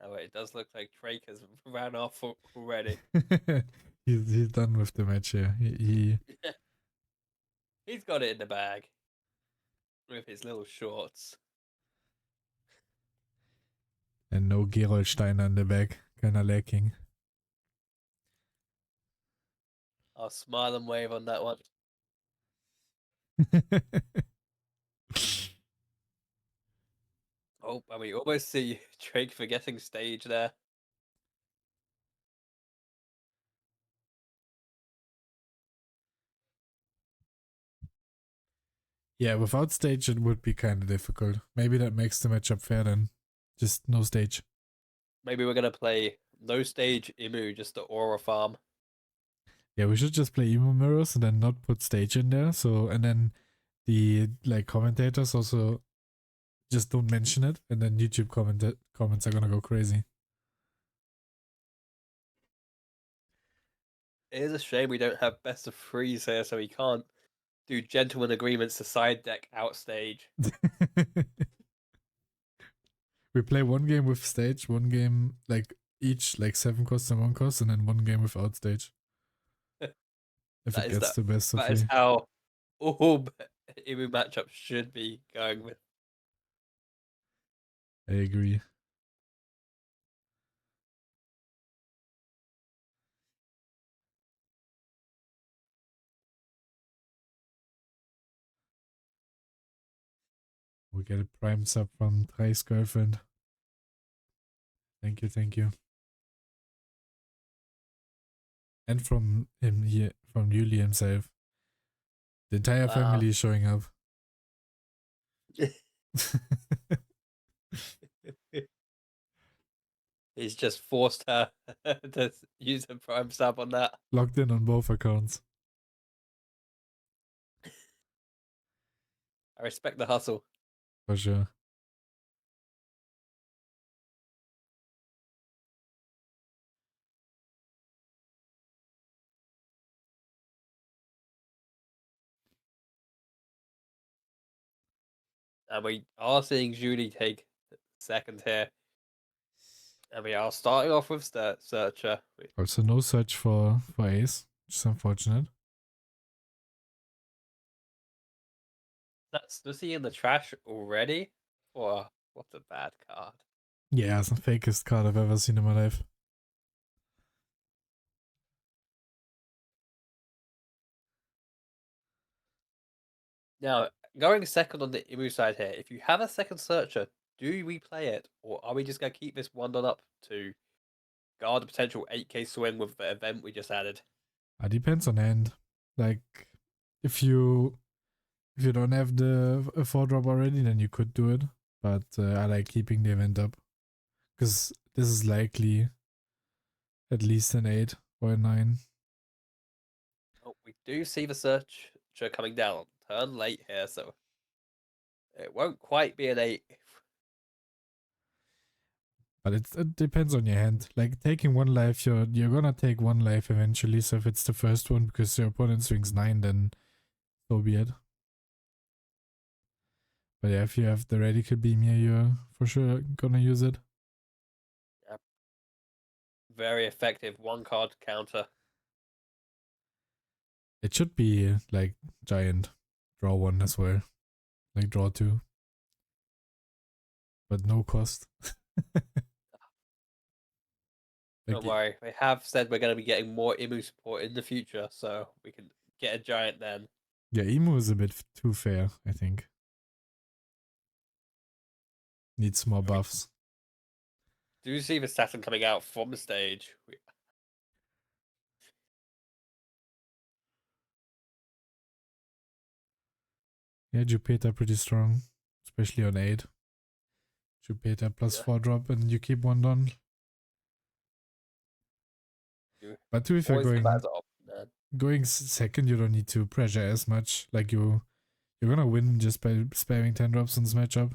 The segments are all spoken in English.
Oh, it does look like Traich has ran off already. He's done with the match here. He's got it in the bag with his little shorts. And no Gerolsteiner in the back. Keiner lacking. I'll smile and wave on that one. Oh, and we almost see Traich forgetting stage there. Yeah, without stage it would be kind of difficult. Maybe that makes the matchup fair then. Just no stage. Maybe we're gonna play no stage Imu, just the aura farm. Yeah, we should just play emo mirrors and then not put stage in there. So and then the commentators also just don't mention it, and then YouTube comments are gonna go crazy. It is a shame we don't have best of threes here, so we can't do gentleman agreements to side deck outstage. We play one game with stage, one game each 7 costs and 1 cost, and then one game without stage. If it gets the best of That is 3. how all Imu matchups should be going with. I agree. We get a prime sub from Traich's girlfriend. Thank you, thank you. And from him here, from Yuli himself. The entire family is showing up. He's just forced her to use a prime sub on that. Logged in on both accounts. I respect the hustle. For sure. And we are seeing Julie take second here. And we are starting off with Searcher. Also no search for Ace, which is unfortunate. That's he in the trash already? What a bad card. Yeah, it's the fakest card I've ever seen in my life. Now, going second on the Imu side here, if you have a second Searcher, do we play it? Or are we just going to keep this 1 up to guard a potential 8k swing with the event we just added? It depends on hand. Like, if you don't have the 4-drop already, then you could do it. But I like keeping the event up. Because this is likely at least an 8 or a 9. Oh, we do see the Searcher coming down. Turn late here, so it won't quite be an 8. But it depends on your hand. Like, taking 1 life, you're gonna take 1 life eventually. So if it's the first one because your opponent swings 9, then so be it. But yeah, if you have the radical beam here, you're for sure gonna use it. Yep. Very effective 1 card counter. It should be like giant draw 1 as well. Like draw 2. But no cost. Don't worry, they have said we're going to be getting more Imu support in the future, so we can get a giant then. Yeah, Emu is a bit too fair, I think. Needs more buffs. Do you see the Saturn coming out from the stage? Yeah, Jupiter pretty strong, especially on 8. Jupiter plus 4 drop and you keep 1 done. But to be fair, going second, you don't need to pressure as much. Like you're gonna win just by spamming 10 drops in this matchup.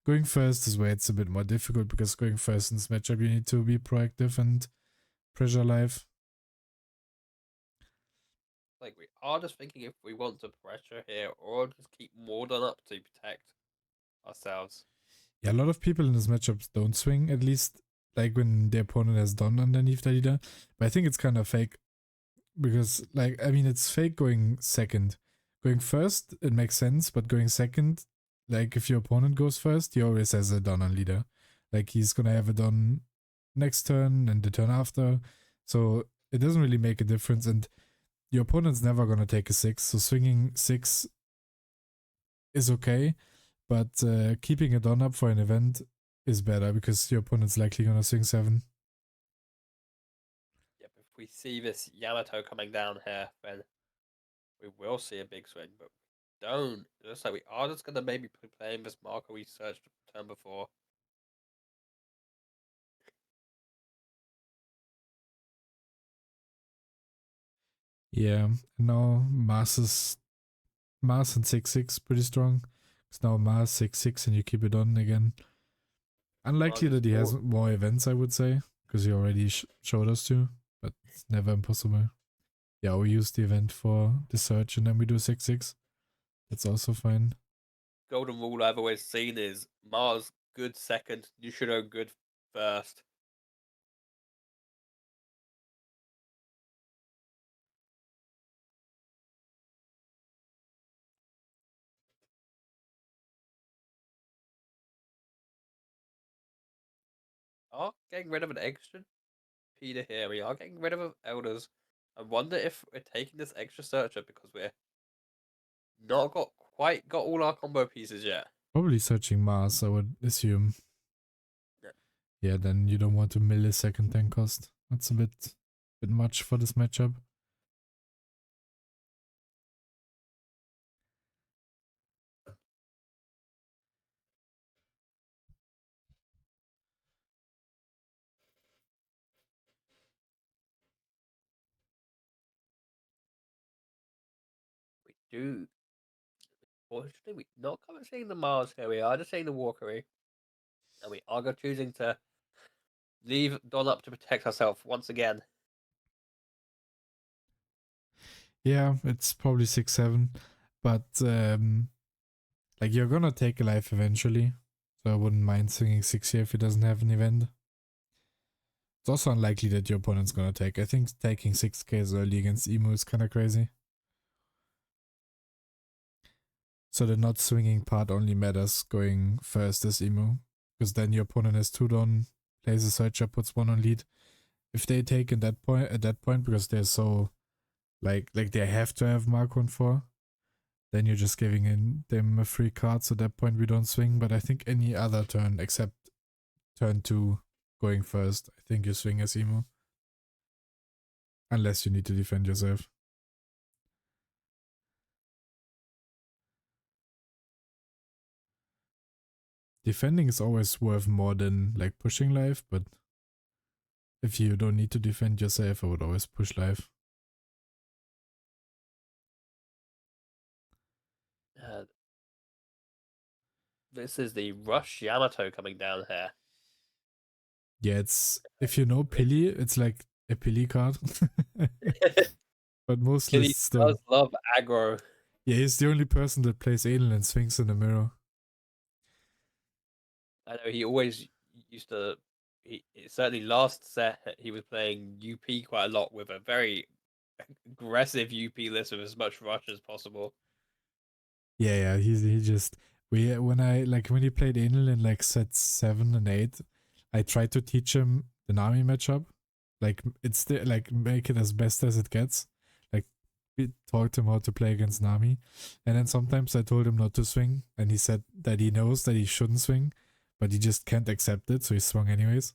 Going first is where it's a bit more difficult because going first in this matchup, you need to be proactive and pressure live. Like, we are just thinking if we want to pressure here or just keep more done up to protect ourselves. Yeah, a lot of people in this matchup don't swing. At least like when the opponent has done underneath the leader. But I think it's kind of fake because, like, I mean, it's fake going second. Going first, it makes sense, but going second, like, if your opponent goes first, he always has a Don on leader. Like, he's gonna have a Don next turn and the turn after. So it doesn't really make a difference. And your opponent's never gonna take a 6. So swinging 6 is okay, but keeping a Don up for an event is better because your opponent's likely gonna swing 7. Yep, if we see this Yamato coming down here, then we will see a big swing, but don't. It looks like we are just going to maybe be playing this marker we searched the turn before. Yeah, now Mars and 6/6 pretty strong. It's now Mars 6/6 and you keep it on again. Unlikely that he has more events, I would say, because he already showed us to, but it's never impossible. Yeah, we use the event for the search and then we do 6/6. That's also fine. Golden rule I've always seen is Mars good second, Nishiro good first. Are getting rid of an extra Peter here. We are getting rid of elders. I wonder if we're taking this extra searcher because we're not quite got all our combo pieces yet. Probably searching Mars, I would assume. Yeah, then you don't want a millisecond tank cost. That's a bit much for this matchup. We do. Fortunately, we're not quite seeing the Mars here. We are just seeing the Walkery. And we are choosing to leave Don up to protect herself once again. Yeah, it's probably 6/7, but like you're gonna take a life eventually, so I wouldn't mind swinging 6 here if it doesn't have an event. It's also unlikely that your opponent's gonna take. I think taking 6k early against Emu is kind of crazy. So the not swinging part only matters going first as Emu, because then your opponent has 2 Don, plays a searcher, puts 1 on lead. If they take at that point because they're so like they have to have Mark 1/4, then you're just giving them a free card. So at that point we don't swing. But I think any other turn except turn 2 going first, I think you swing as Emo. Unless you need to defend yourself. Defending is always worth more than like pushing life, but if you don't need to defend yourself, I would always push life. This is the Rush Yamato coming down here. Yeah, it's if you know Pilli, it's like a Pilli card. But most Pilli lists don't. does love aggro. Yeah, he's the only person that plays Anal and swings in the mirror. I know he always used to. Certainly last set he was playing UP quite a lot with a very aggressive UP list with as much rush as possible. Yeah, he just when he played Anal in like sets 7 and 8, I tried to teach him the Nami matchup. Like it's like make it as best as it gets. Like we taught him how to play against Nami. And then sometimes I told him not to swing and he said that he knows that he shouldn't swing, but he just can't accept it, so he swung anyways.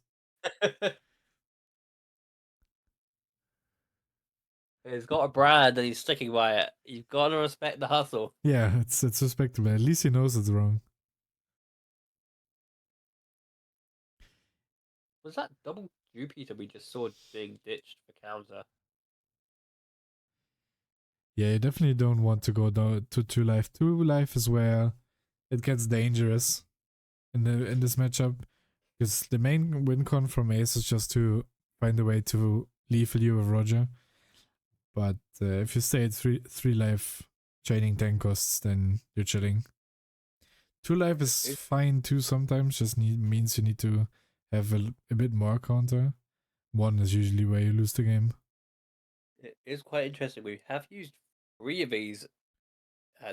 He's got a brand and he's sticking by it. You've got to respect the hustle. Yeah, it's respectable. At least he knows it's wrong. Was that double Jupiter we just saw being ditched for counter? Yeah, you definitely don't want to go down to 2 life. 2 life is where it gets dangerous in this matchup, because the main win con from Ace is just to find a way to lethal you with Roger. But if you stay at 3 life training tank costs, then you're chilling. 2 life is fine too sometimes, just means you need to have a bit more counter. 1 is usually where you lose the game. It is quite interesting. We have used 3 of these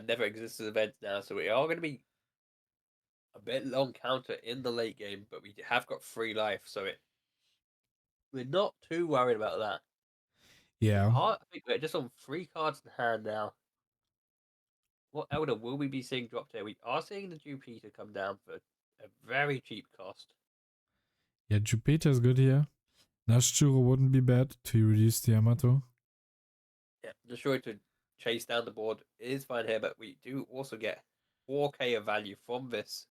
never existed events now, so we are going to be a bit long counter in the late game, but we have got 3 life, so we're not too worried about that. Yeah. I think we're just on 3 cards in hand now. What Elder will we be seeing dropped here? We are seeing the Jupiter come down for a very cheap cost. Yeah, Jupiter's good here. Nashjuro wouldn't be bad to reduce the Yamato. Yeah, Destroy to chase down the board is fine here, but we do also get 4k of value from this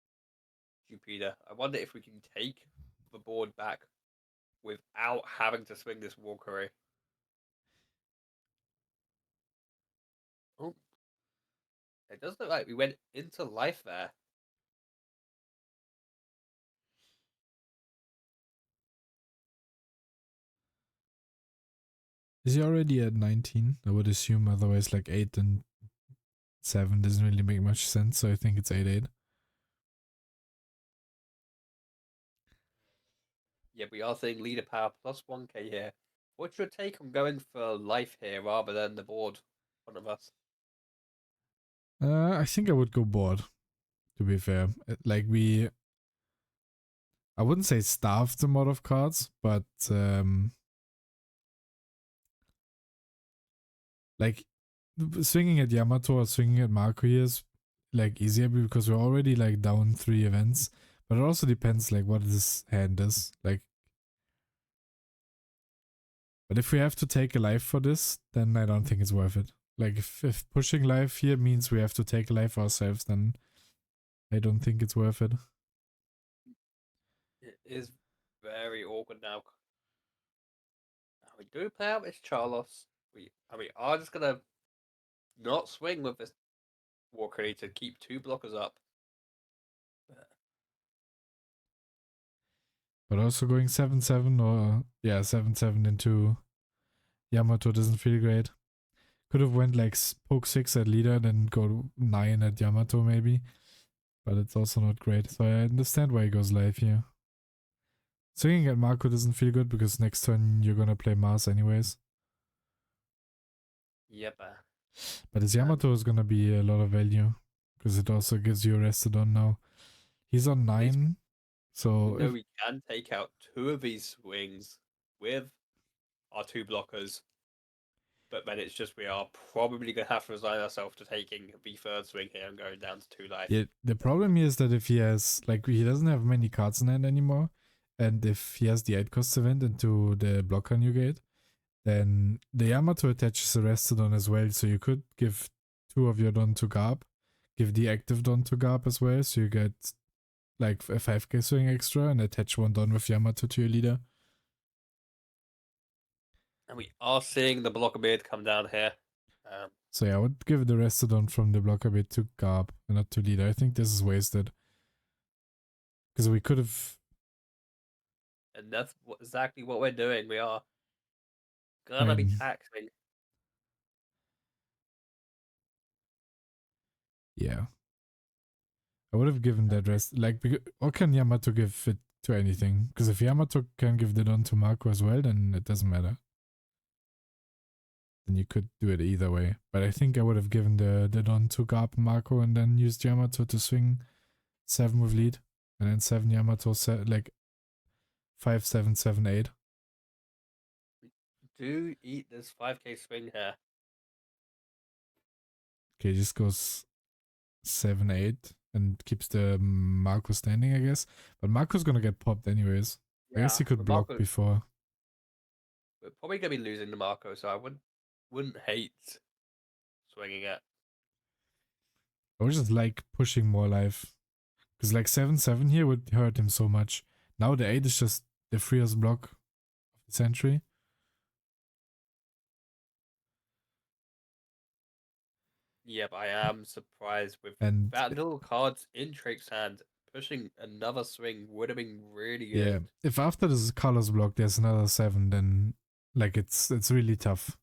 Jupiter. I wonder if we can take the board back without having to swing this Walkery. Oh, it does look like we went into life there. Is he already at 19? I would assume, otherwise like 8 and 7 doesn't really make much sense, so I think it's 8-8. Yeah, we are seeing leader power plus 1k here. What's your take on going for life here rather than the board in front of us? I think I would go board, to be fair. Like I wouldn't say starve them out of cards, but like swinging at Yamato or swinging at Marco here is like easier because we're already like down 3 events. But it also depends like what this hand is. Like, but if we have to take a life for this, then I don't think it's worth it. Like if pushing life here means we have to take a life ourselves, then I don't think it's worth it. It is very awkward now. We do play out this Charlos. We are just gonna not swing with this Walker to keep 2 blockers up. But also going 7-7 or yeah 7-7 into Yamato doesn't feel great. Could have went like poke 6 at leader, then go 9 at Yamato maybe. But it's also not great. So I understand why he goes live here. Swinging at Marco doesn't feel good because next turn you're gonna play Mars anyways. Yep. But his Yamato is gonna be a lot of value because it also gives you a Restodon now. He's on 9, so we know we can take out 2 of these swings with our 2 blockers, but then it's just we are probably going to have to resign ourselves to taking the 3rd swing here and going down to 2 life. Yeah, the problem here is that if he has, like, he doesn't have many cards in hand anymore, and if he has the 8 cost event into the blocker new gate, then the Yamato attaches a Restodon as well, so you could give 2 of your Don to Garb, give the active Don to Garb as well, so you get like a 5k swing extra and attach 1 Don with Yamato to your leader. And we are seeing the blocker beard come down here. So yeah, I would give the Restodon from the blocker bit to Garb and not to leader. I think this is wasted. Because we could have... And that's exactly what we're doing. We are gonna be taxing. Yeah. I would have given that rest. Like, or can Yamato give it to anything? Because if Yamato can give the Don to Marco as well, then it doesn't matter. Then you could do it either way. But I think I would have given the Don to Garb Marco and then used Yamato to swing 7 with lead. And then 7 Yamato, like 5, 7, 7, 8. Do eat this 5k swing here. Okay, just goes 7, 8 and keeps the Marco standing, I guess. But Marco's gonna get popped anyways. Yeah, I guess he could block before. We're probably gonna be losing the Marco, so I wouldn't hate swinging it. I would just like pushing more life. Because like 7-7 here would hurt him so much. Now the 8 is just the freest block of the century. Yep, I am surprised with and that little cards in Traich's hand. Pushing another swing would have been really good. Yeah, if after this colors block there's another 7, then like it's really tough.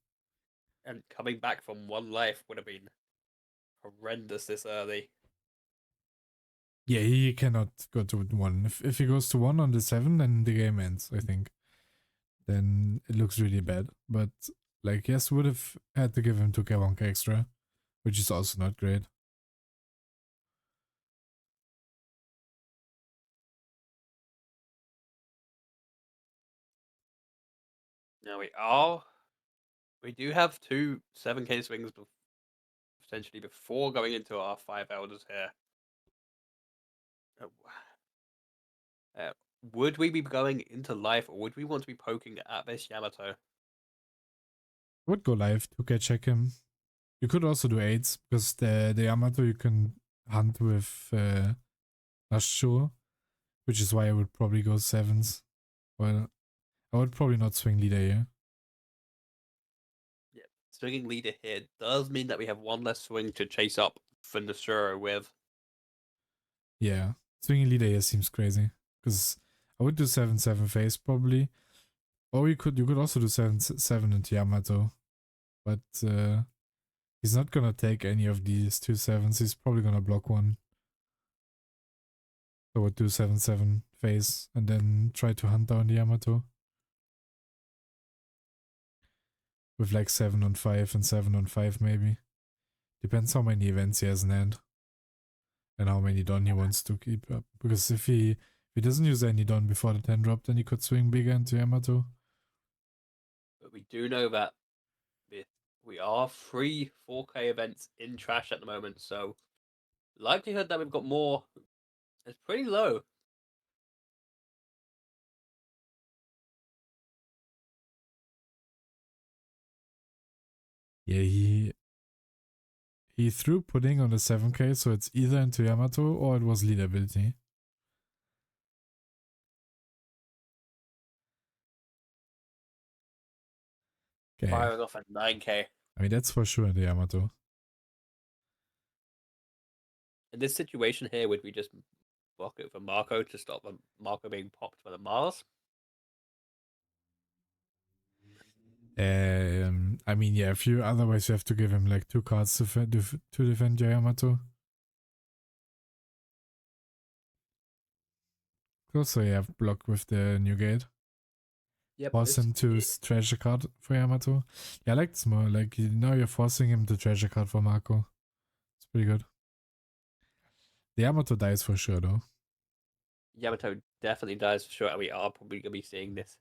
And coming back from 1 life would have been horrendous this early. Yeah, he cannot go to 1. If he goes to 1 on the 7, then the game ends, I think. Then it looks really bad. But, like, yes, would have had to give him 2k 1k extra, which is also not great. Now we do have two 7k swings potentially before going into our 5 elders here. Uh, Uh, would we be going into life, or would we want to be poking at this Yamato? I would go live, 2k check him. You could also do 8s, because the Yamato you can hunt with Ashur, which is why I would probably go 7s. Well, I would probably not swing leader here. Yeah, swinging leader here does mean that we have one less swing to chase up for Nasuro with. Yeah, swinging leader here seems crazy, because I would do 7-7 face probably. Or you could also do 7-7 into Yamato. But he's not gonna take any of these 2-7s. He's probably gonna block one. So I would do 7-7 face and then try to hunt down the Yamato. With like 7 on 5 and 7 on 5 maybe. Depends how many events he has in hand. And how many Don he wants to keep up. Because if he doesn't use any Don before the 10 drop, then he could swing bigger into Yamato. But we do know that we are 3 4K events in trash at the moment, so likelihood that we've got more is pretty low. Yeah, he threw pudding on the 7k, so it's either into Yamato or it was lead ability. Okay. Firing off at 9K. I mean, that's for sure the Yamato. In this situation here, would we just block it for Marco to stop Marco being popped by the Mars? I mean, yeah, if you otherwise you have to give him like 2 cards to defend your Yamato. Also, you have block with the new gate. Yep. Force him to treasure card for Yamato. Yeah, I like this more. Like, now you're forcing him to treasure card for Marco. It's pretty good. The Yamato dies for sure, though. Yamato definitely dies for sure, and we are probably going to be seeing this.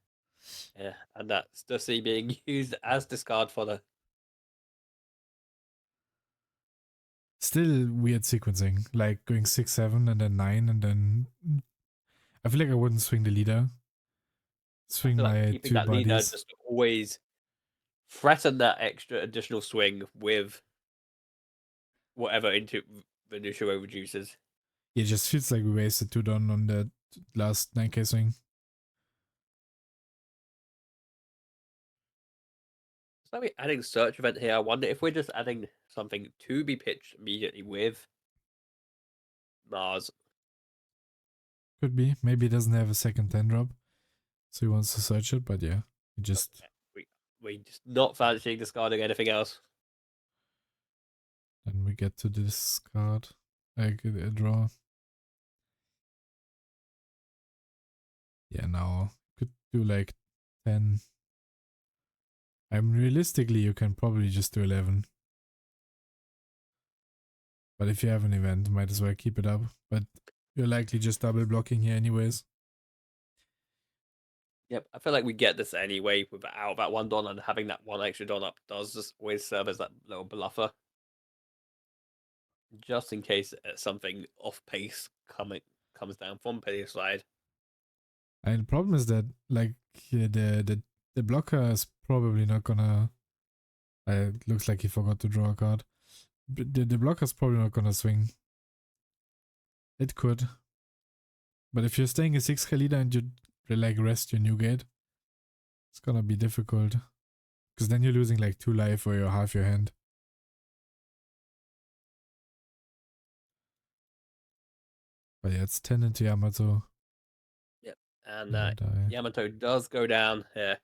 Yeah, and that's just being used as discard fodder. Still weird sequencing, like going 6-7 and then 9 and then... I feel like I wouldn't swing the leader. Swing my like keeping 2 that leader bodies. just always threaten that extra additional swing with whatever into Venushiro reduces. It just feels like we wasted 2 Don on the last 9k swing. So we're adding search event here. I wonder if we're just adding something to be pitched immediately with Mars. Could be. Maybe he doesn't have a second 10 drop. So he wants to search it, but yeah. He just... We just not fancying discarding anything else. Then we get to this card. Like a draw. Yeah, now could do like 10. Realistically, you can probably just do 11. But if you have an event, might as well keep it up. But you're likely just double blocking here anyways. Yep, I feel like we get this anyway without that one Don, and having that one extra Don up does just always serve as that little bluffer. Just in case something off pace comes down from Pilli's side. And the problem is that like the blocker is probably not gonna... it looks like he forgot to draw a card. But the blocker's probably not gonna swing. It could. But if you're staying a 6k leader and you like rest your new gate, it's gonna be difficult. Because then you're losing like 2 life or you're half your hand. But yeah, it's 10 into Yamato. Yep, and Yamato does go down here.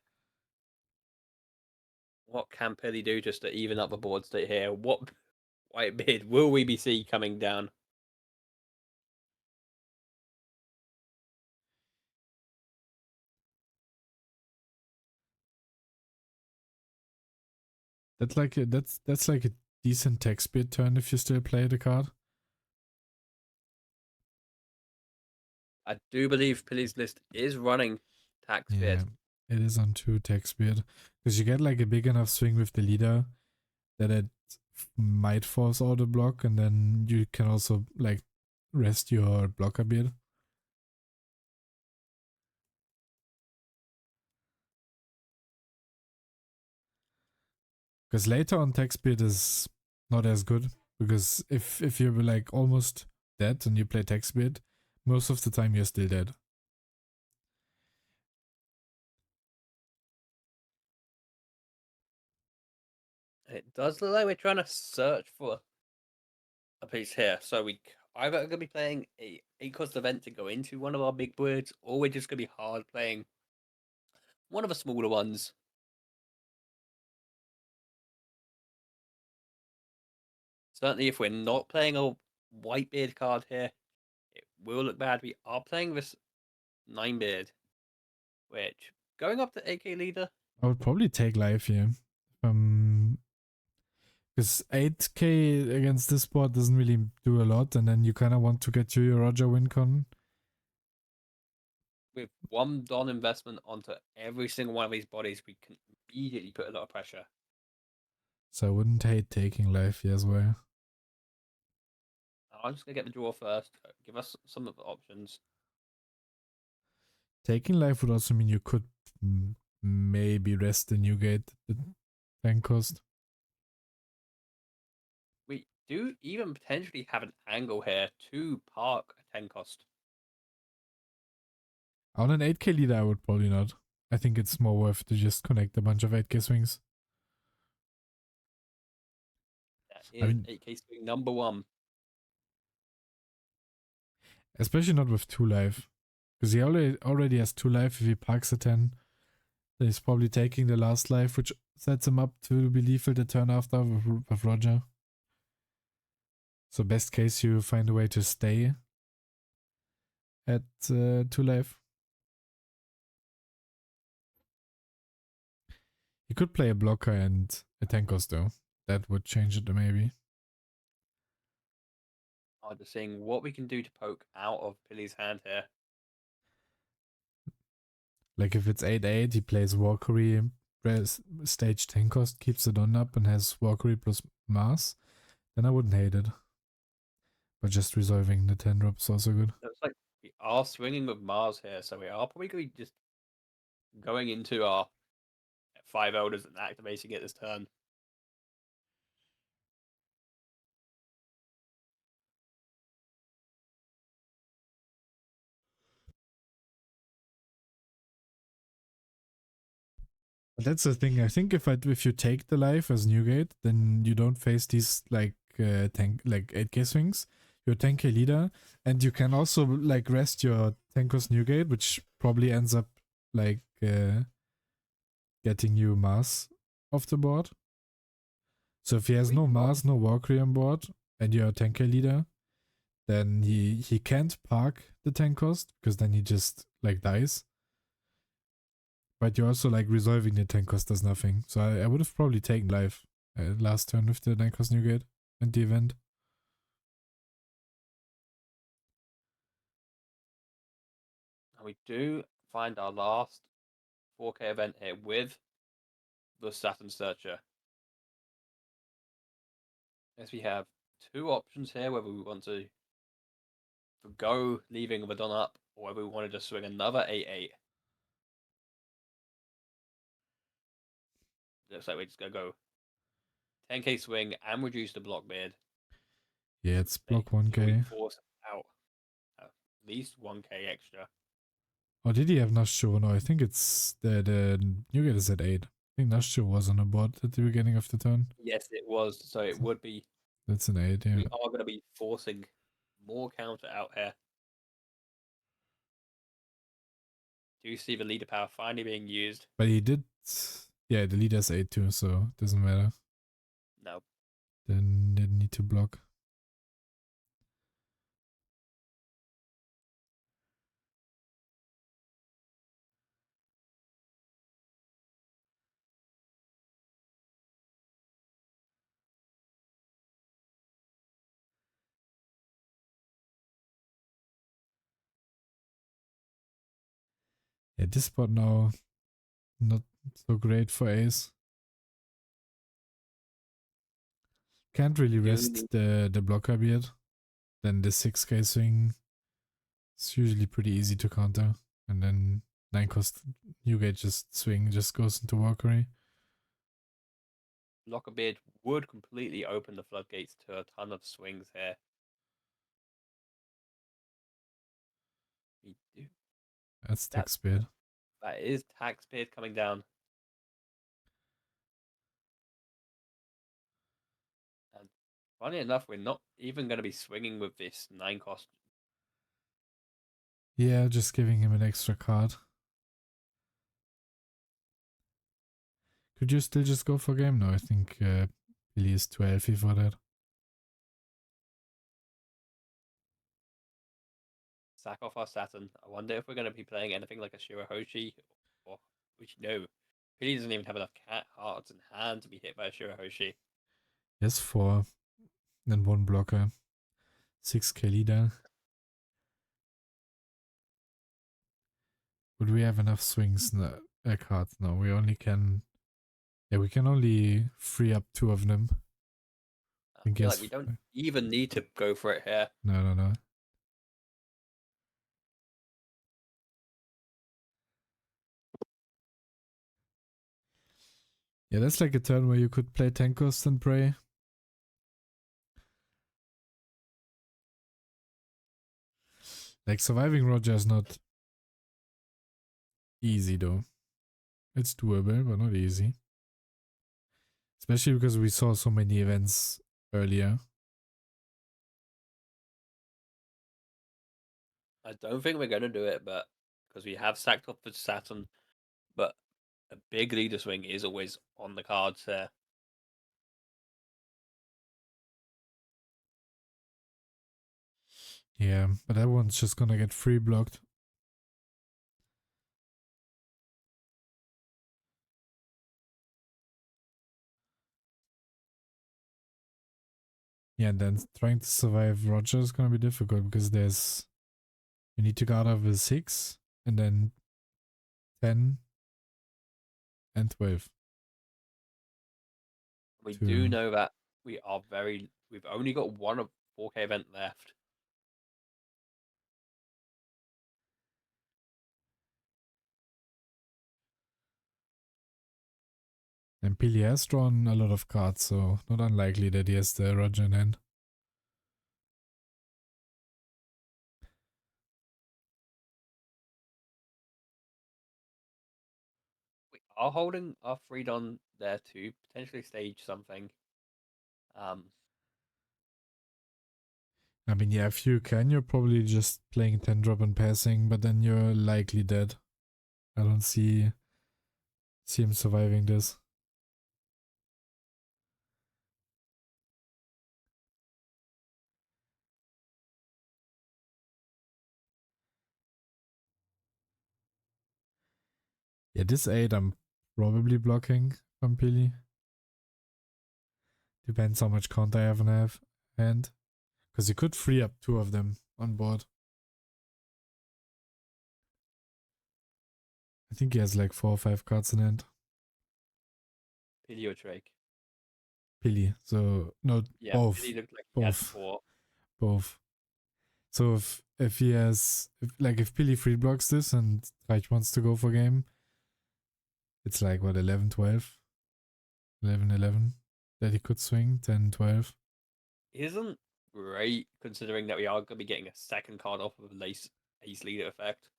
What can Pilli do just to even up the board state here? What white beard will we be see coming down? That's like a decent tech speed turn if you still play the card. I do believe Pilli's list is running tax Yeah, bid. it is on 2 tech speed. Because you get like a big enough swing with the leader that it might force out a block, and then you can also like rest your block a bit. Because later on tech speed is not as good. Because if you're like almost dead and you play tech speed, most of the time you're still dead. It does look like we're trying to search for a piece here. So we either going to be playing a 8-cost event to go into one of our big boards, or we're just going to be hard playing one of the smaller ones. Certainly, if we're not playing a Whitebeard card here, it will look bad. We are playing this 9-beard, which going up to AK leader. I would probably take life here. Because 8k against this board doesn't really do a lot, and then you kind of want to get to your Roger win con. With one Don investment onto every single one of these bodies, we can immediately put a lot of pressure. So I wouldn't hate taking life here as well. I'm just going to get the draw first. Give us some of the options. Taking life would also mean you could maybe rest the Newgate at the 10 cost. We do even potentially have an angle here to park a 10 cost. On an 8k leader, I would probably not. I think it's more worth to just connect a bunch of 8k swings. That is 8k swing number 1. Especially not with 2 life. Because he already has 2 life. If he parks a 10, then he's probably taking the last life, which sets him up to be lethal the turn after with Roger. So best case, you find a way to stay at 2 life. You could play a blocker and a 10 cost though. That would change it maybe. I'm just seeing what we can do to poke out of Pilli's hand here. Like if it's 8-8, he plays Walkery, stage 10 cost, keeps it on up and has Walkery plus Mars, then I wouldn't hate it. But just resolving the 10 drops also good. Looks like we are swinging with Mars here, so we are probably going to be just going into our 5 elders and activating it this turn. That's the thing. I think if you take the life as Newgate, then you don't face these like 8k swings. You're 10k leader, and you can also like rest your 10 cost Newgate, which probably ends up like getting you Mars off the board. So if he has no Mars, no Valkyrie on board, and you're a 10k leader, then he can't park the 10 cost because then he just like dies. But you're also like resolving the 10 cost does nothing. So I would have probably taken life last turn with the 9 cost Newgate and the event. And we do find our last 4K event here with the Saturn Searcher. As we have 2 options here, whether we want to go leaving the Don up or whether we want to just swing another 8-8. Looks like we're just going to go 10k swing and reduce the block beard. Yeah, it's block 1k. We force out at least 1k extra. Or did he have Nashjo? No, I think it's the Newgate is at 8. I think Nashjo was on the board at the beginning of the turn. Yes, it was. So it would be. That's an 8, yeah. We are going to be forcing more counter out here. Do you see the leader power finally being used? But he did. Yeah, the leader's 8 too, so it doesn't matter. No. Then didn't need to block. Yeah, this spot now not so great for ace. Can't really rest the blocker yet. Then the 6k swing is usually pretty easy to counter. And then 9 cost Newgate just swing just goes into walkery. Lockerbeard would completely open the floodgates to a ton of swings here. We do. That's taxpaid. That is taxpaid coming down. And funny enough, we're not even going to be swinging with this 9 cost. Yeah, just giving him an extra card. Could you still just go for game? No, I think Pilli is too healthy for that. Sack off our Saturn. I wonder if we're going to be playing anything like a Shirahoshi, or which no, Pilli doesn't even have enough cat hearts in hand to be hit by a Shirahoshi. Yes, 4. Then 1 blocker. 6k leader. Would we have enough swings? No, cards? No, we only can. Yeah, we can only free up 2 of them. I feel like we don't even need to go for it here. No. Yeah, that's like a turn where you could play 10 cost and pray. Like, surviving Roger is not easy though. It's doable, but not easy. Especially because we saw so many events earlier. I don't think we're going to do it, but because we have sacked off the Saturn, but a big leader swing is always on the cards there. Yeah, but that one's just gonna get free blocked. Yeah, and then trying to survive Roger is gonna be difficult because there's you need to guard up with 6 and then 10 and 12. We do know that we've only got one of 4K event left. And Pilli has drawn a lot of cards, so not unlikely that he has the Roger in hand. We are holding our freedom there to potentially stage something. I mean, yeah, if you can, you're probably just playing 10 drop and passing, but then you're likely dead. I don't see him surviving this. Yeah, this 8 I'm probably blocking from Pilli. Depends how much counter I have in hand. Because you could free up 2 of them on board. I think he has like 4 or 5 cards in hand. Pilli or Traich? Pilli. So, no, yeah, both. Pilli looked like he both. had 4. Both. So if he has, if Pilli free blocks this and Traich wants to go for game, it's like what, 11, 12? 11, 11 that he could swing, 10, 12. Isn't great considering that we are going to be getting a second card off of ace leader effect.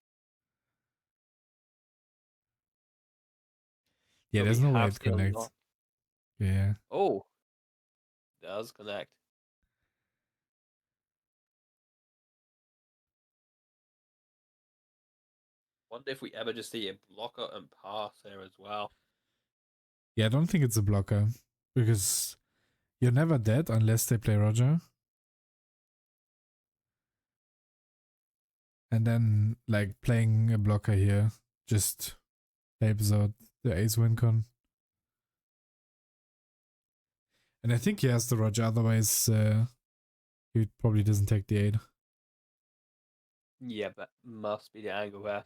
Yeah, there's no way it connects. Yeah. Oh, does connect. Wonder if we ever just see a blocker and pass here as well. Yeah, I don't think it's a blocker because you're never dead unless they play Roger. And then, like, playing a blocker here just tapes out the ace win con. And I think he has the Roger, otherwise he probably doesn't take the 8. Yeah, that must be the angle there.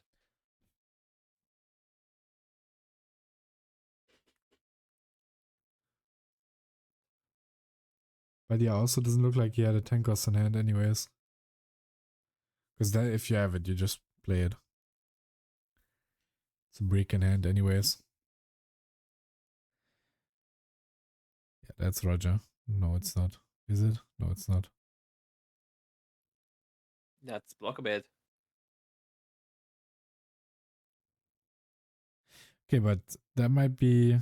But yeah, also doesn't look like he had a 10 cost in hand anyways. Because then if you have it, you just play it. It's a break in hand anyways. Yeah, that's Roger. No, it's not. Is it? No, it's not. That's block a bit. Okay, but that might be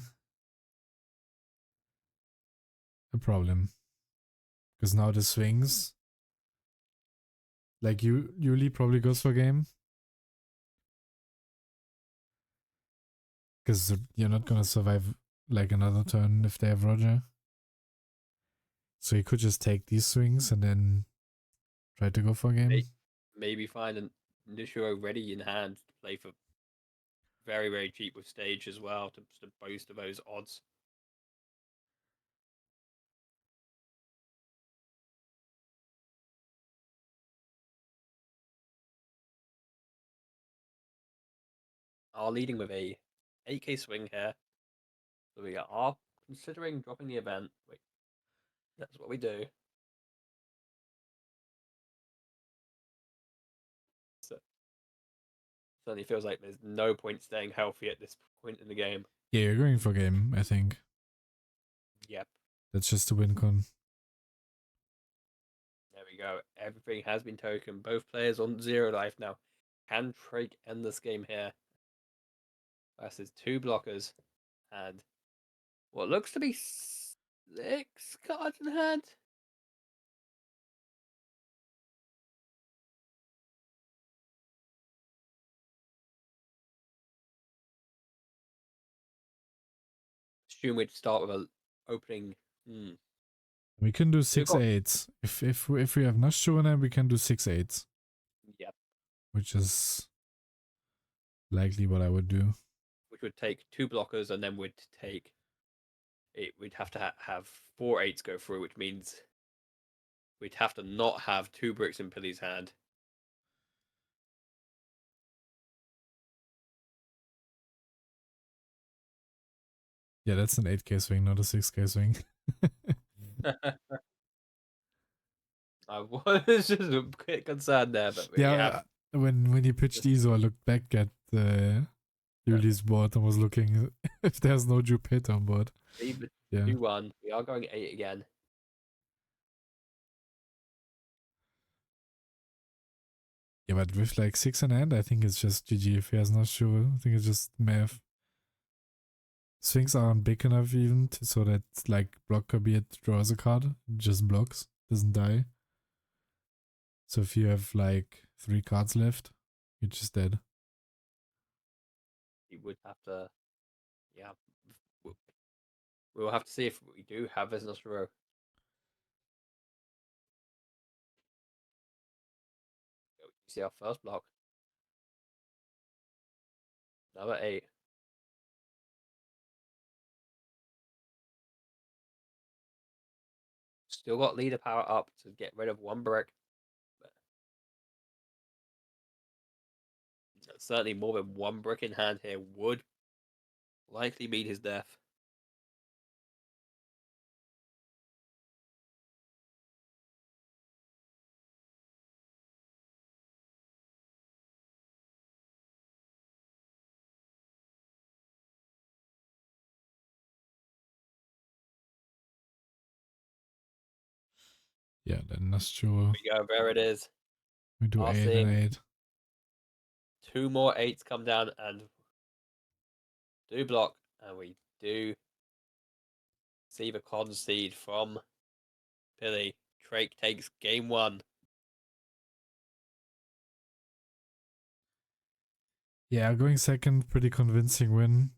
a problem. Because now the swings, like Yuli probably goes for game. Because you're not gonna survive like another turn if they have Roger. So you could just take these swings and then try to go for game. Maybe find an Nishiro ready in hand to play for very, very cheap with stage as well to boost those odds. Are leading with a 8k swing here. So we are considering dropping the event. Wait, that's what we do. So certainly feels like there's no point staying healthy at this point in the game. Yeah, you're going for game, I think. Yep. That's just a win con. There we go. Everything has been token. Both players on 0 life now. Can Traich end this game here? Versus 2 blockers and what looks to be 6 cards in hand. Assume we'd start with a opening. We can do 6-8s. If we have Nashuna, we can do 6-8s. Yep. Which is likely what I would do. Which would take 2 blockers, and then we'd take it. We'd have to have 4 8s go through, which means we'd have to not have 2 bricks in Pilli's hand. Yeah, that's an 8k swing, not a 6k swing. I was just a bit concerned there, but yeah, when he pitched Iso, I looked back at Yuli's board and was looking if there's no Jupiter on board. Yeah. 2-1. We are going 8 again. Yeah, but with like 6 in hand, I think it's just GG if he has not sure. I think it's just math. Swings aren't big enough even so that like blocker be it draws a card, it just blocks, doesn't die. So if you have like 3 cards left, you're just dead. You would have to, yeah. We'll have to see if we do have Business Row. See our first block. Another 8. Still got leader power up to get rid of 1 brick. But certainly more than 1 brick in hand here would likely mean his death. Yeah, then that's true. We go, there it is. We do 8 and 8. 2 more 8s come down and do block, and we do see the concede from Pilli. Traich takes game 1. Yeah, going second, pretty convincing win.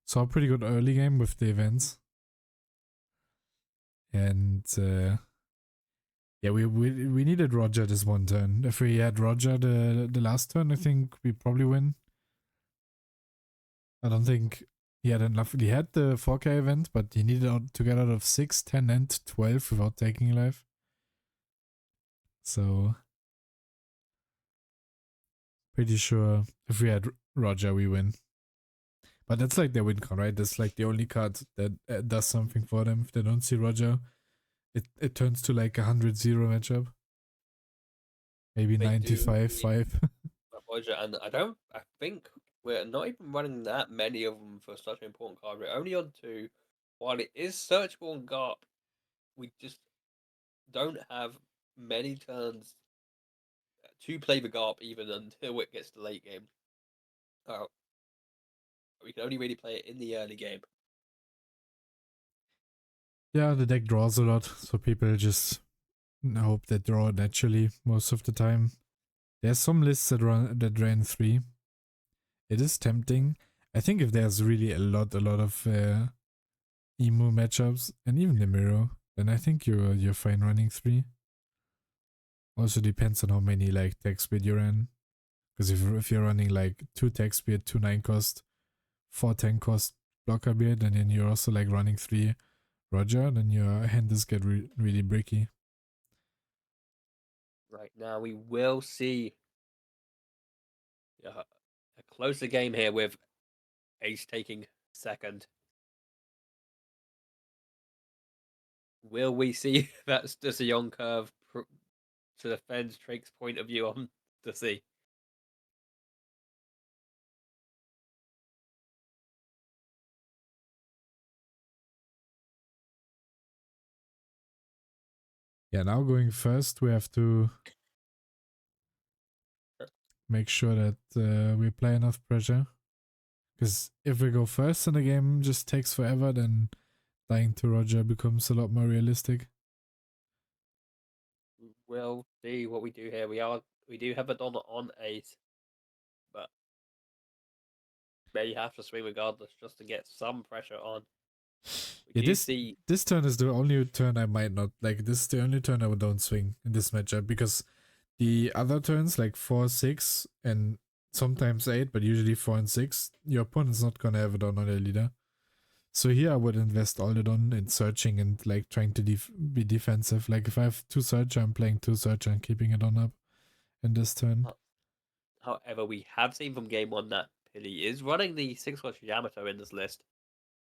Saw a pretty good early game with the events. And yeah, we needed Roger this one turn. If we had Roger the last turn, I think we probably win. I don't think he had enough. He had the 4K event, but he needed to get out of 6, 10, and 12 without taking life. So pretty sure if we had Roger, we win. But that's like their win con, right? That's like the only card that does something for them. If they don't see Roger, it turns to like 100-0 matchup. Maybe 95-5. And I think we're not even running that many of them for such an important card. We're only on 2. While it is searchable and GARP, we just don't have many turns to play the GARP even until it gets to late game. We can only really play it in the early game. Yeah, the deck draws a lot, so people just hope they draw naturally most of the time. There's some lists that drain 3. It is tempting. I think if there's really a lot of emu matchups and even the mirror, then I think you're fine running 3. Also depends on how many like tech speed you're in. Because if you're running like 2 tech speed, 2 9 cost, 4 10 cost blocker beard, and then you're also like running 3 Roger, then your hand does get really bricky. Right now, we will see a closer game here with Ace taking second. Will we see that's just a young curve to defend Traich's point of view on to see? Yeah, now going first, we have to make sure that we apply enough pressure. Because if we go first and the game just takes forever, then dying to Roger becomes a lot more realistic. We'll see what we do here. We do have a Donna on Ace, but may have to swing regardless just to get some pressure on. Yeah, this turn is the only turn I might not like. This is the only turn I don't swing in this matchup, because the other turns like 4, 6, and sometimes 8, but usually 4 and 6, your opponent's not gonna have a Don on their leader. So here I would invest all the Don in searching and like trying to be defensive. Like if I have 2 searcher, I'm playing 2 searcher and keeping it on up in this turn. However, we have seen from game 1 that Pilli is running the 6-watch Yamato in this list.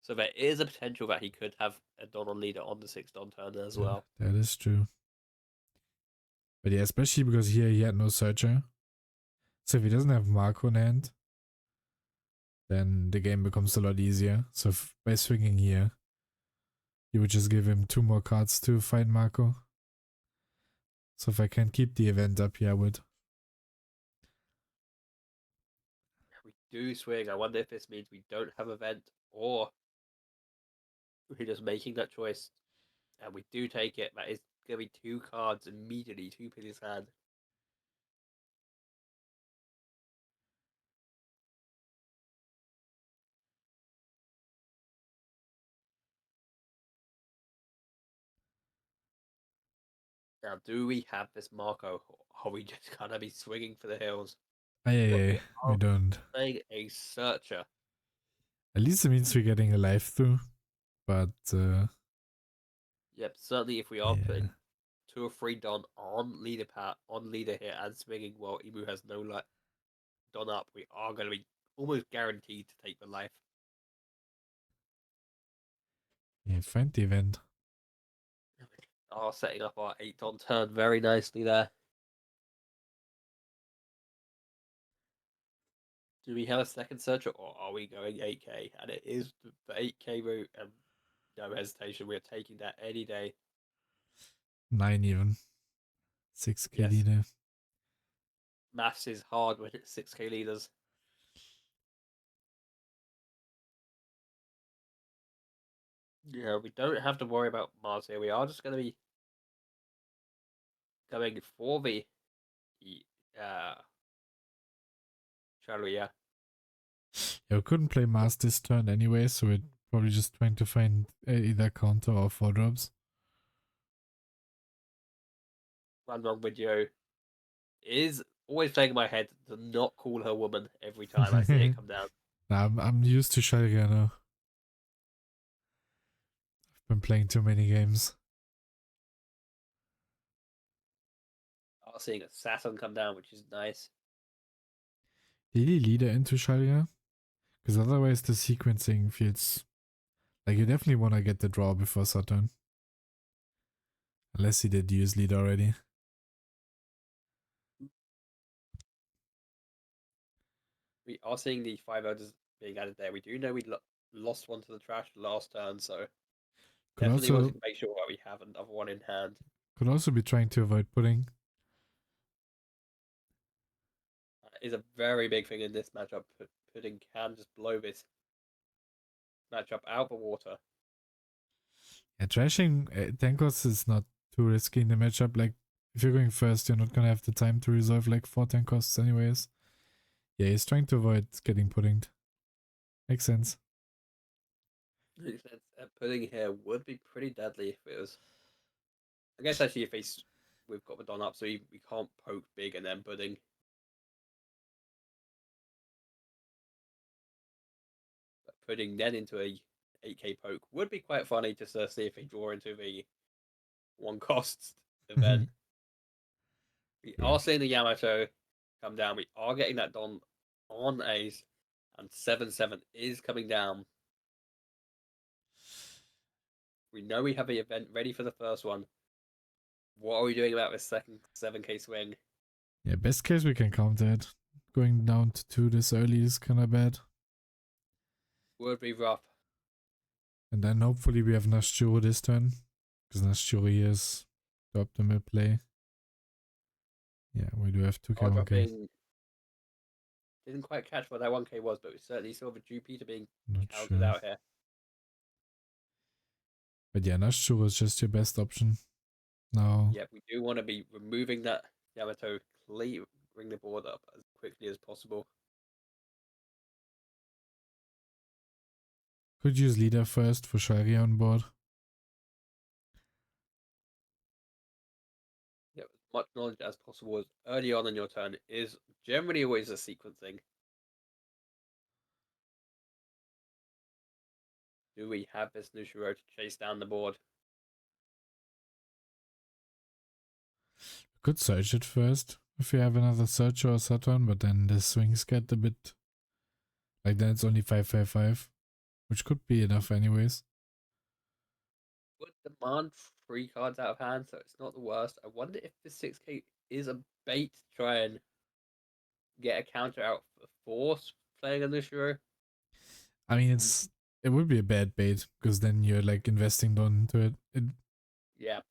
So there is a potential that he could have a Don on leader on the 6 Don turn as well. That is true. But yeah, especially because here he had no searcher. So if he doesn't have Marco in hand, then the game becomes a lot easier. So by swinging here, you would just give him 2 more cards to fight Marco. So if I can keep the event up here, I would. We do swing. I wonder if this means we don't have event, or we're just making that choice. And we do take it. That is going to be 2 cards immediately to Pilli's hand. Now, do we have this Marco, or are we just gonna be swinging for the hills? Yeah, we don't. Playing a searcher. At least it means we're getting a life through, but yep, certainly if we are putting 2 or 3 Don on leader here and swinging while Emu has no Don up, we are going to be almost guaranteed to take the life. Yeah, find the event. Are setting up our 8 Don turn very nicely there. Do we have a second searcher, or are we going 8k? And it is the 8k route, and no hesitation, we're taking that any day. 9 even. 6k yes. leader. Maths is hard when it's 6k leaders. Yeah, we don't have to worry about Mars here. We are just going to be going for the shall we? Yeah, we couldn't play Mars this turn anyway, so we're probably just trying to find either counter or 4 drops. one wrong video is always playing in my head to not call her woman every time I see it come down. Nah, I'm used to Schalke now. I've been playing too many games. I'm seeing a Saturn come down, which is nice. Did he lead her into Schalke? Because otherwise the sequencing feels like you definitely want to get the draw before Saturn. Unless he did use lead already. We are seeing the 5 elders being added there. We do know we lost one to the trash last turn, so Could definitely also wanting to make sure that we have another one in hand. could also be trying to avoid pudding. Is a very big thing in this matchup. Pudding can just blow this matchup out the water. Yeah, trashing Tankos is not too risky in the matchup. Like, if you're going first, you're not gonna have the time to resolve like 4 tank costs anyways. Yeah, he's trying to avoid getting puddinged. Makes sense. Makes sense. Pudding here would be pretty deadly if it was. I guess actually if we've got the Don up, so we can't poke big and then pudding. But putting then into a 8k poke would be quite funny just to see if they draw into the one cost event. We Sure. are seeing the Yamato come down. We are getting that Don on Ace, and 7-7 is coming down. We know we have the event ready for the first one. What are we doing about this second 7k swing? Yeah, best case we can counter it. Going down to 2 this early is kinda bad. Would be rough. And then hopefully we have Nashjuro this turn. Because Nashjuro is the optimal play. Yeah, we do have 2k, 1k. Didn't quite catch what that 1k was, but we certainly saw the Jupiter being Not counted sure. out here. But yeah, Nashjuro is just your best option. Now. Yeah, we do want to be removing that Yamato, bring the board up as quickly as possible. Could use leader first for Sharia on board. Yeah, as much knowledge as possible as early on in your turn is generally always a sequencing. Do we have this Nushiro to chase down the board? Could search it first if you have another searcher or Saturn, but then the swings get a bit. Like then it's only 555, which could be enough anyways. Would demand 3 cards out of hand, so it's not the worst. I wonder if the 6k is a bait to try and get a counter out for force playing a Nushiro. I mean, it would be a bad bait because then you're like investing on into it. Yeah,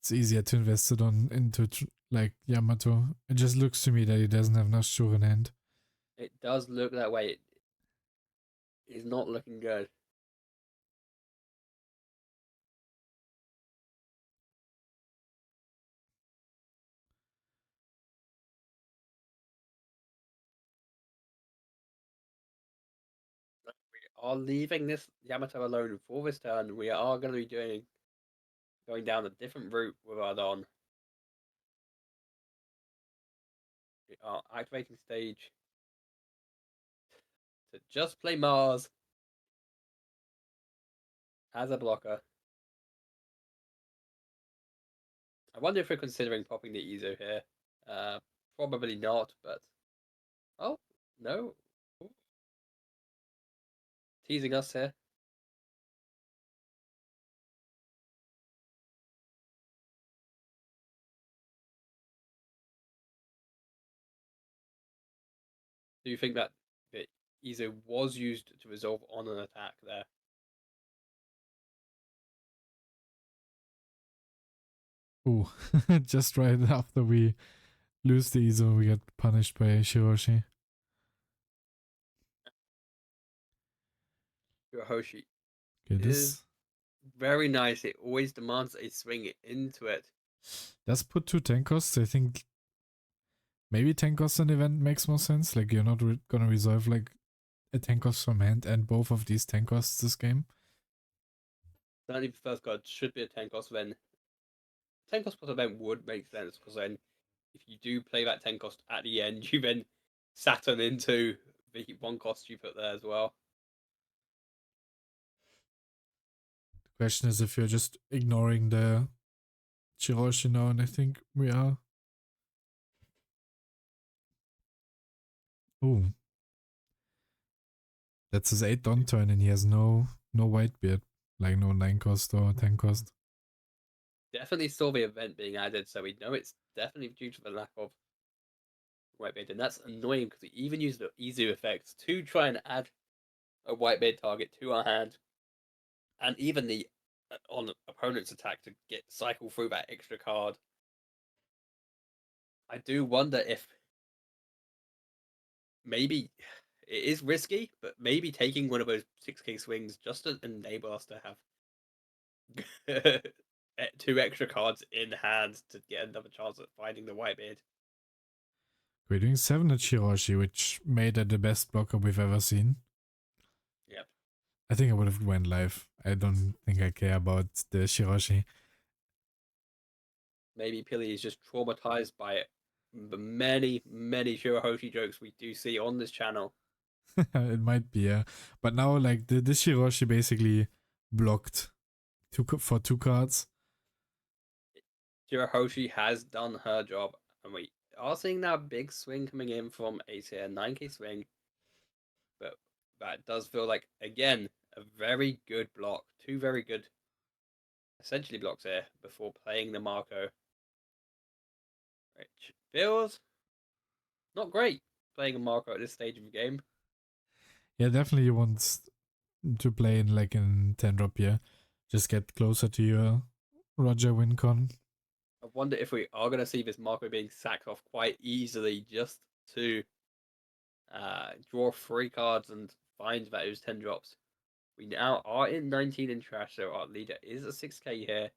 It's easier to invest it on into like Yamato. It just looks to me that he doesn't have Nashjuro in hand. it does look that way. It is not looking good. We are leaving this Yamato alone for this turn. We are going to be going down a different route with our Don. We are activating stage to just play Mars as a blocker. I wonder if we're considering popping the Ezo here. Probably not, but oh no, ooh, teasing us here. Do you think that the Ezo was used to resolve on an attack there? Ooh, just right after we lose the Izo, we get punished by Shiroshi. Hiroshi Okay, is this very nice. It always demands a swing into it. does put 2 tank costs. I think maybe tank cost an event makes more sense. Like you're not gonna resolve like a tank cost from hand and both of these tank costs this game. Certainly, the first card should be a 10 cost. Then 10 cost plus event would make sense because then if you do play that 10 cost at the end, you then Saturn into the 1 cost you put there as well. The question is if you're just ignoring the Shiroshi now, and I think we are. Ooh. That's his 8 Don turn and he has no white beard. Like no 9 cost or 10 cost. definitely saw the event being added, so we know it's definitely due to the lack of Whitebeard, and that's annoying because we even used the Izu effect to try and add a Whitebeard target to our hand, and even the on opponent's attack to get cycle through that extra card. I do wonder if maybe it is risky, but maybe taking one of those 6k swings just to enable us to have 2 extra cards in hand to get another chance at finding the Whitebeard. We're doing 7 at Shirashi, which made it the best blocker we've ever seen. Yep. I think I would have went live. I don't think I care about the Shirashi. Maybe Pilli is just traumatized by the many, many Shirahoshi jokes we do see on this channel. It might be, yeah. But now, like, the Shirashi basically blocked for 2 cards. Shirahoshi has done her job, and we are seeing that big swing coming in from a tier 9k swing. But that does feel like, again, a very good block. 2 very good, essentially, blocks here before playing the Marco. Which feels not great playing a Marco at this stage of the game. Yeah, definitely you want to play in like in 10 drop here. Just get closer to your Roger Wincon. I wonder if we are going to see this Marco being sacked off quite easily just to draw 3 cards and find those 10 drops. We now are in 19 in trash, so our leader is a 6k here.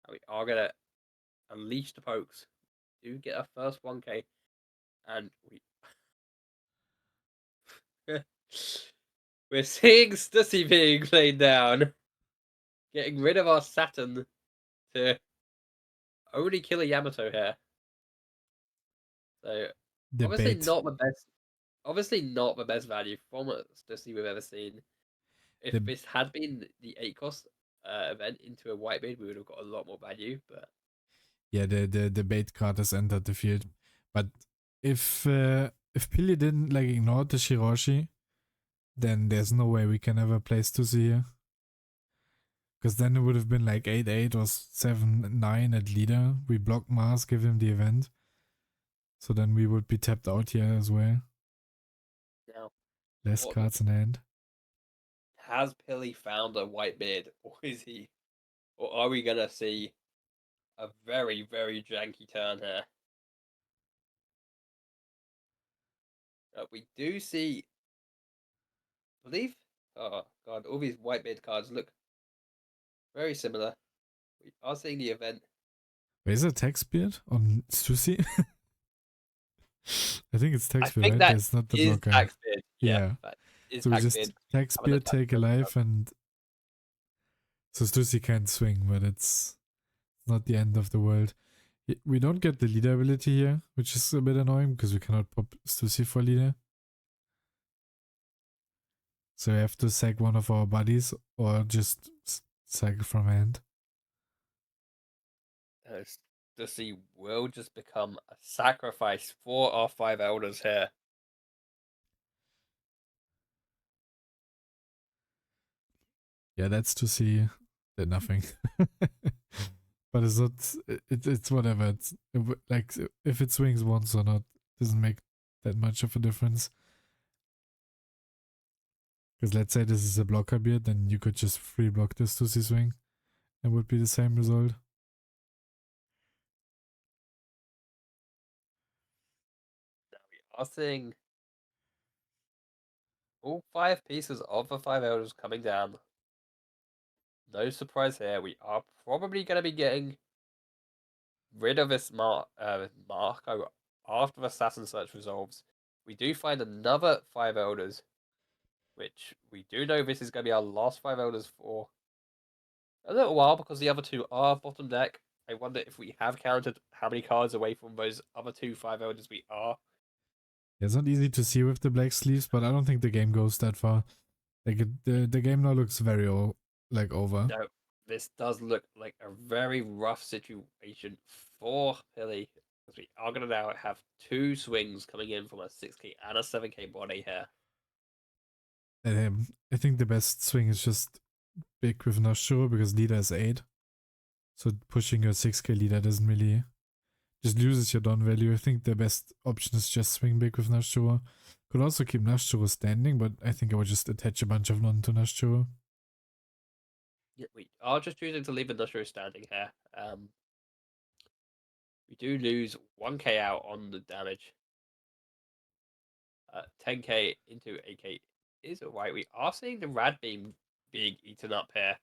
And we are going to unleash the pokes. Do get our first 1k. And we're seeing Stussy being played down. Getting rid of our Saturn to only kill a Yamato here. So obviously Debate. not the best. Obviously not the best value from Stussy we've ever seen. If this had been the 8 cost event into a Whitebeard, we would have got a lot more value. But yeah, the bait card has entered the field. But if Pilli didn't like ignore the Shirashi, then there's no way we can ever play Stussy here. Because then it would have been like 8-8 or 7-9 at leader. We block Mars, give him the event. So then we would be tapped out here as well. now, Less cards in hand. Has Pilli found a Whitebeard, or is he, or are we gonna see a very, very janky turn here? We do see, I believe, oh god, all these Whitebeard cards look very similar. We are seeing the event. Where's a text beard on Stussy? I think it's text I think right? that That's not the is blocker. Taxbeard. Yeah. Is So we Taxbeard. just text beard, take a life, and so Stussy can't swing, but it's not the end of the world. We don't get the leader ability here, which is a bit annoying because we cannot pop Stussy for leader. So we have to sack one of our buddies or just sack from hand. Stussy will just become a sacrifice for our 5 elders here. Yeah, that's to see that nothing. But it's not. It's whatever. It's like if it swings once or not doesn't make that much of a difference. Because let's say this is a blocker beard, then you could just free block this to see swing. It would be the same result. Now we are seeing all 5 pieces of the 5 elders coming down. No surprise here. We are probably going to be getting rid of this Marco after the Assassin Search resolves. We do find another 5 elders, which we do know this is going to be our last 5 elders for a little while because the other 2 are bottom deck. I wonder if we have counted how many cards away from those other 2 5 elders we are. It's not easy to see with the black sleeves, but I don't think the game goes that far. Like the game now looks very over. No, this does look like a very rough situation for Pilli because we are going to now have 2 swings coming in from a 6k and a 7k body here. I think the best swing is just big with Nashuro because leader is 8. So pushing your 6k leader doesn't really, just loses your Don value. I think the best option is just swing big with Nashua. Could also keep Nashua standing, but I think I would just attach a bunch of Don to Nashua. Yeah, we are just choosing to leave Nashua standing here. We do lose 1k out on the damage. 10k into 8k is alright. We are seeing the Rad Beam being eaten up here.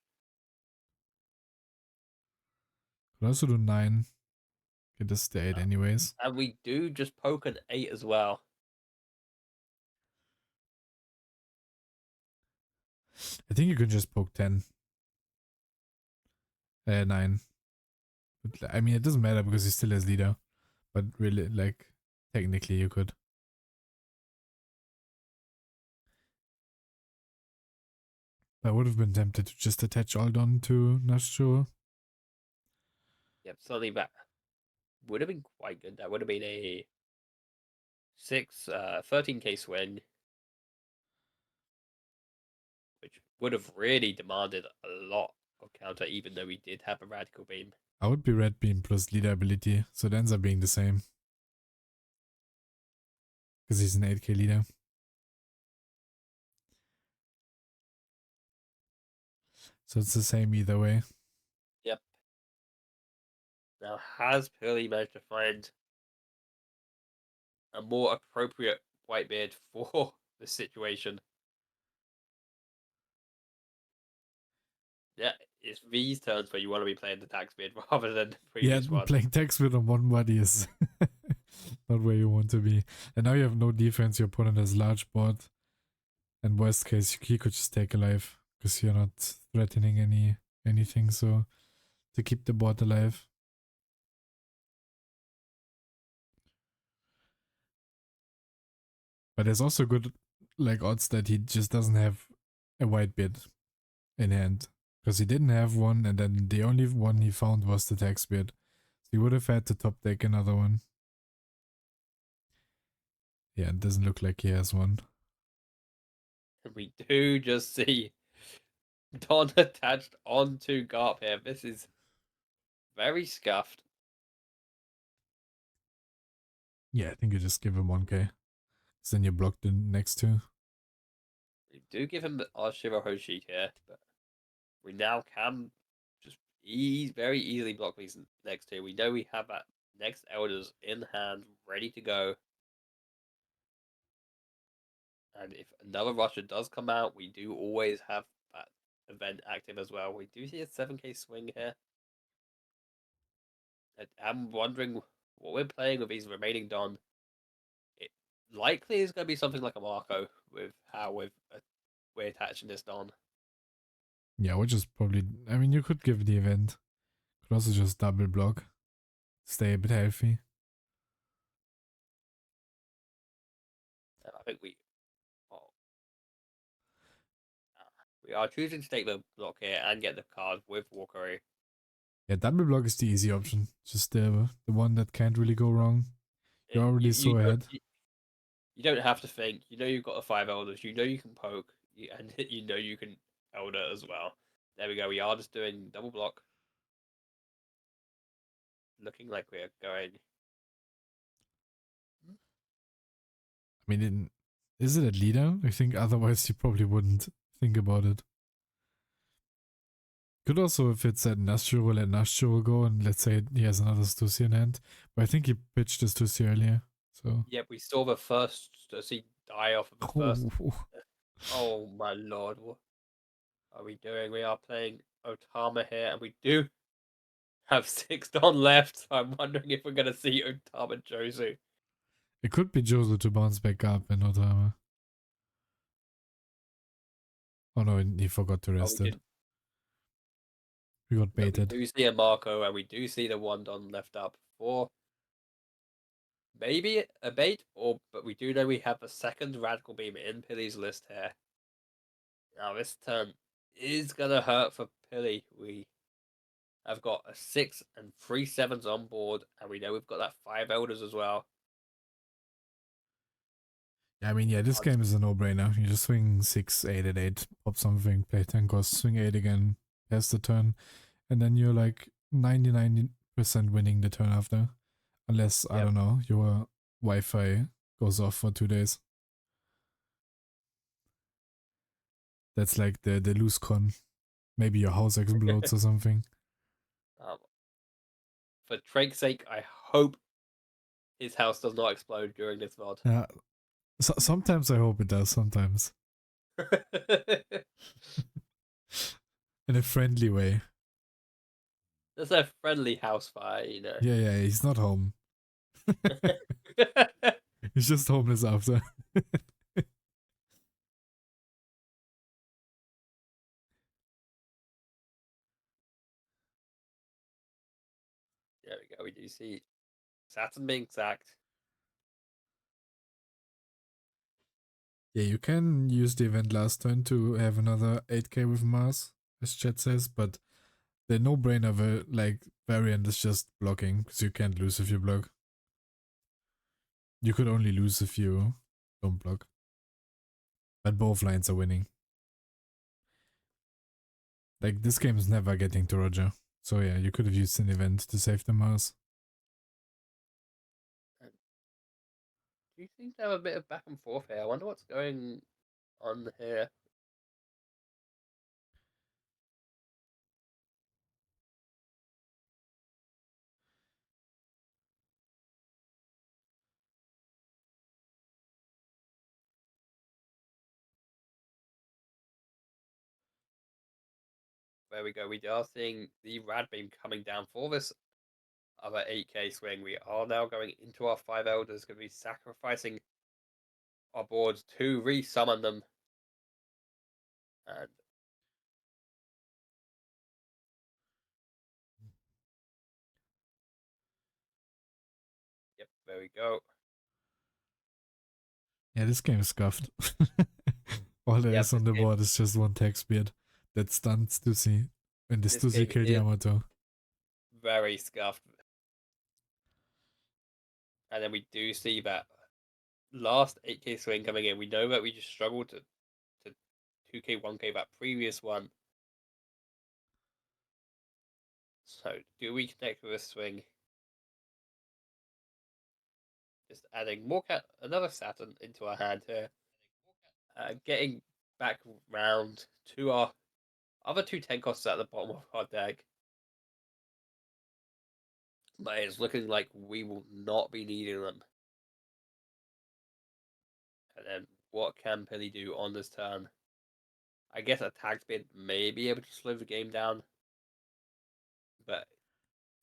Could also do 9. Get this to 8 anyways. And we do just poke an 8 as well. I think you can just poke 10. 9. But, I mean, it doesn't matter because he still has leader. But really, like, technically you could. I would have been tempted to just attach all Don to Nashua. Yep, suddenly that would have been quite good. That would have been a 13k swing, which would have really demanded a lot of counter, even though we did have a Radical Beam. I would be Red Beam plus leader ability, so it ends up being the same. Because he's an 8k leader. So it's the same either way. Yep. Now, has Pilli managed to find a more appropriate Whitebeard for the situation? Yeah, it's these turns where you want to be playing the tax beard rather than the previous one. Playing tax beard on one body is not where you want to be. And now you have no defense, your opponent has large board. And worst case, he could just take a life because you're not threatening anything. So to keep the board alive. But there's also good like odds that he just doesn't have a white beard in hand. Because he didn't have one, and then the only one he found was the tax beard. So he would have had to top deck another one. Yeah, it doesn't look like he has one. And we do just see Don attached onto Garp here. This is very scuffed. Yeah, I think you just give him 1k. Because then you block the next two. We do give him our Shiraho sheet here, but we now can just very easily block these next two. We know we have that next Elders in hand, ready to go. And if another Rusher does come out, we do always have that event active as well. We do see a 7k swing here. I'm wondering what we're playing with these remaining Don. It likely is going to be something like a Marco with how we're attaching this Don. Yeah, which is probably, I mean, you could give the event. Could also just double block. Stay a bit healthy. I think we are choosing to take the block here and get the card with Walkery. Yeah, double block is the easy option. Just the one that can't really go wrong. You're already so ahead. You don't have to think. You know you've got the 5 Elders. You know you can poke. And you know you can Elder as well. There we go. We are just doing double block. Looking like we're going. I mean, is it a leader? I think otherwise you probably wouldn't think about it. Could also, if it's at Nashua, let Nashua go, and let's say he has another Stussy in hand. But I think he pitched his Stussy earlier, so... Yep, we saw the first Stussy die off of the first... Oh my lord, what are we doing? We are playing Otama here, and we do have 6 Don left, so I'm wondering if we're going to see Otama Josu. It could be Josu to bounce back up in Otama. Oh no, he forgot to rest it. We got baited. We do see a Marco, and we do see the 1 Don left up for maybe a bait, but we do know we have a second Radical Beam in Pilli's list here. Now this turn is gonna hurt for Pilli. We have got a 6 and 3 7s on board, and we know we've got that 5 Elders as well. I mean, yeah, this game is a no-brainer. You just swing 6, 8 and 8, pop something, play 10 cost, swing 8 again, pass the turn, and then you're like 99% winning the turn after. Unless, I don't know, your Wi-Fi goes off for 2 days. That's like the loose con. Maybe your house explodes or something. For Traich's sake, I hope his house does not explode during this VOD. Yeah. Sometimes I hope it does, sometimes. In a friendly way. There's a friendly house fire, you know. Yeah, he's not home. He's just homeless after. There we go. We do see Saturn being sacked. Yeah, you can use the event last turn to have another 8k with Mars, as chat says, but the no-brainer like variant is just blocking, because you can't lose if you block. You could only lose if you don't block. But both lines are winning. Like, this game is never getting to Roger. So yeah, you could have used an event to save the Mars. Do you seem to have a bit of back and forth here? I wonder what's going on here. There we go. We are seeing the Rad Beam coming down for this other 8k swing. We are now going into our 5 Elders, going to be sacrificing our boards to re-summon them. And yep, there we go. Yeah, this game is scuffed. All there is on the board is just one text beard that stuns Stussy. And the Stussy killed Yamato. Very scuffed. And then we do see that last 8k swing coming in. We know that we just struggled to 2k, 1k that previous one. So do we connect with a swing? Just adding more another Saturn into our hand here. Getting back round to our other 2 10 costs at the bottom of our deck. But it's looking like we will not be needing them. And then what can Pilli do on this turn? I guess attack speed may be able to slow the game down. But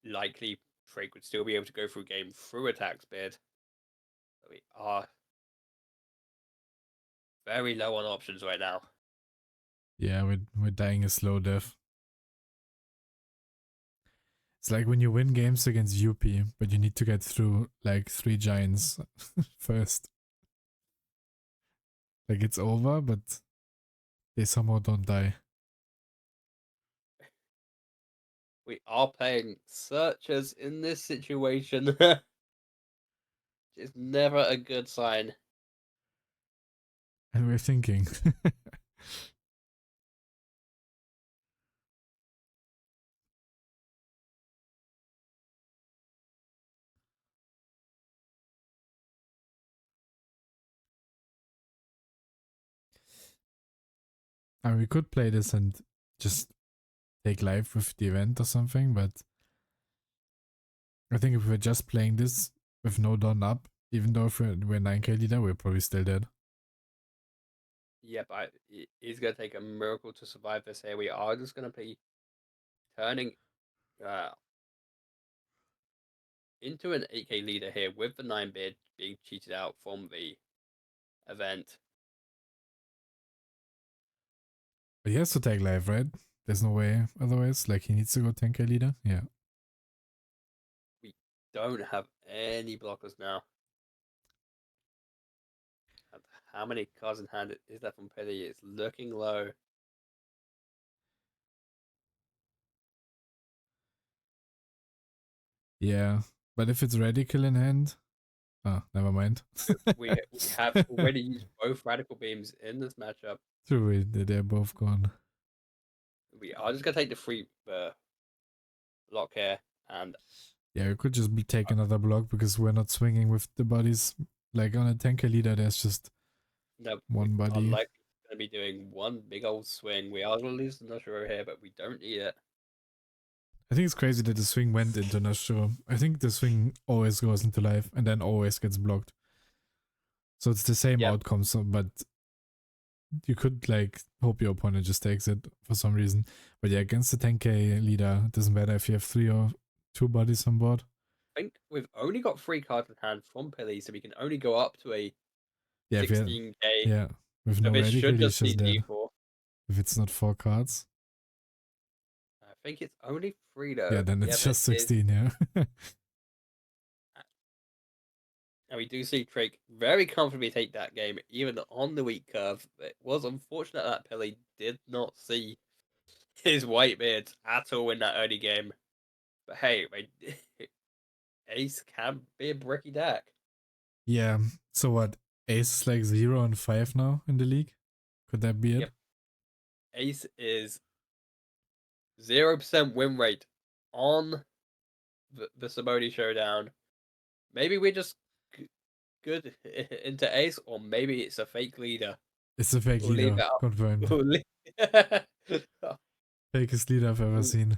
likely Traich would still be able to go through game through attack speed. But we are very low on options right now. Yeah, we're dying a slow death. It's like when you win games against UP, but you need to get through like 3 giants first. Like, it's over, but they somehow don't die. We are playing searchers in this situation. It's never a good sign. And we're thinking. I mean, we could play this and just take life with the event or something, but I think if we're just playing this with no Dawn up, even though if we're 9k leader, we're probably still dead. Yep, it's going to take a miracle to survive this here. We are just going to be turning into an 8k leader here with the 9 bid being cheated out from the event. But he has to take life, right? There's no way otherwise. Like, he needs to go 10k leader. Yeah. We don't have any blockers now. And how many cards in hand is that from Pilli? It's looking low. Yeah. But if it's Radical in hand... Oh, never mind. we have already used both Radical Beams in this matchup. True, they're both gone. We are just going to take the free block here, and yeah, we could just take another block because we're not swinging with the bodies. Like on a tanker leader, there's just one body. Are likely going to be doing one big old swing. We are going to lose the Noshiro here, but we don't need it. I think it's crazy that the swing went into Noshiro. I think the swing always goes into life and then always gets blocked. So it's the same outcome, but you could like hope your opponent just takes it for some reason. But yeah, against the 10k leader, it doesn't matter if you have 3 or 2 bodies on board. I think we've only got 3 cards in hand from Pilli, so we can only go up to a 16k. Yeah, with no radical, he's just dead. D4. If it's not 4 cards. I think it's only 3 though. Yeah, then it's just 16, yeah. And we do see Traich very comfortably take that game, even on the weak curve. It was unfortunate that Pilli did not see his Whitebeards at all in that early game. But hey, Ace can be a bricky deck. Yeah, so what? Ace is like 0 and 5 now in the league? Could that be it? Yep. Ace is 0% win rate on the Simone Showdown. Maybe we're just good into Ace, or maybe it's a fake leader. It's a fake leader, confirmed. Fakest leader I've ever seen.